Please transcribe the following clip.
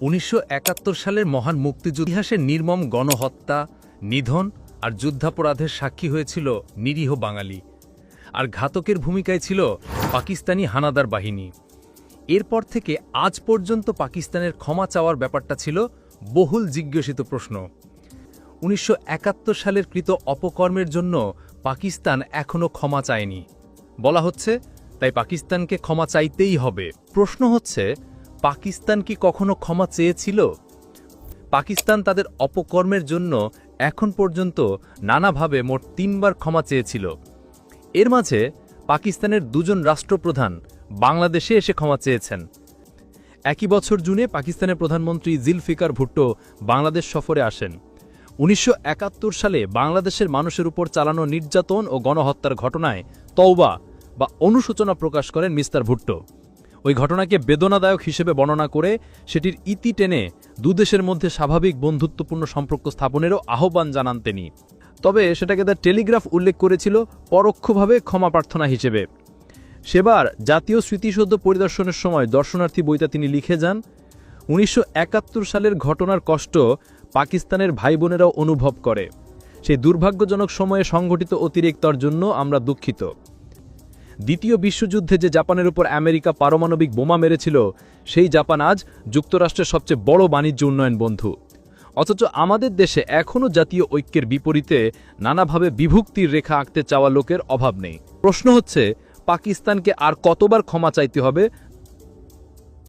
1971 সালের মহান মুক্তিযুদ্ধ ইতিহাসের নির্মম গণহত্যা, নিধন আর যুদ্ধাপরাধের সাক্ষী হয়েছিল নিরীহ বাঙালি। আর ঘাতকের ভূমিকায় ছিল পাকিস্তানি হানাদার বাহিনী। এরপর থেকে আজ পর্যন্ত পাকিস্তানের ক্ষমা চাওয়ার ব্যাপারটা ছিল বহুল জিজ্ঞাসিত প্রশ্ন। 1971 সালের কৃত অপকর্মের জন্য পাকিস্তান এখনও ক্ষমা চায়নি বলা হচ্ছে, তাই পাকিস্তানকে ক্ষমা চাইতেই হবে। প্রশ্ন হচ্ছে, পাকিস্তান কি কখনো ক্ষমা চেয়েছিল? পাকিস্তান তাদের অপকর্মের জন্য এখন পর্যন্ত নানাভাবে মোট 3 বার ক্ষমা চেয়েছিল। এর মাঝে পাকিস্তানের 2 জন রাষ্ট্রপ্রধান বাংলাদেশে এসে ক্ষমা চেয়েছেন। একই বছর জুনে পাকিস্তানের প্রধানমন্ত্রী জুলফিকার ভুট্টো বাংলাদেশ সফরে আসেন। 1971 সালে বাংলাদেশের মানুষের উপর চালানো নির্যাতন ও গণহত্যার ঘটনায় তওবা বা অনুশোচনা প্রকাশ করেন মিস্টার ভুট্টো। ওই ঘটনাকে বেদনাদায়ক হিসেবে বর্ণনা করে সেটির ইতি টেনে দুদেশের মধ্যে স্বাভাবিক বন্ধুত্বপূর্ণ সম্পর্ক স্থাপনেরও আহ্বান জানান তিনি। তবে সেটাকে দ্য টেলিগ্রাফ উল্লেখ করেছিল পরোক্ষভাবে ক্ষমা প্রার্থনা হিসেবে। সেবার জাতীয় স্মৃতিসৌধ পরিদর্শনের সময় দর্শনার্থী বইতে তিনি লিখে যান, 1971 সালের ঘটনার কষ্ট পাকিস্তানের ভাই বোনেরাও অনুভব করে। সেই দুর্ভাগ্যজনক সময়ে সংঘটিত অতিরিক্তর জন্য আমরা দুঃখিত। দ্বিতীয় বিশ্বযুদ্ধে যে জাপানের উপর আমেরিকা পারমাণবিক বোমা মেরেছিল, সেই জাপান আজ যুক্তরাষ্ট্রের সবচেয়ে বড় বাণিজ্য উন্নয়ন বন্ধু। অথচ আমাদের দেশে এখনও জাতীয় ঐক্যের বিপরীতে নানাভাবে বিভক্তির রেখা আঁকতে চাওয়া লোকের অভাব নেই। প্রশ্ন হচ্ছে, পাকিস্তানকে আর কতবার ক্ষমা চাইতে হবে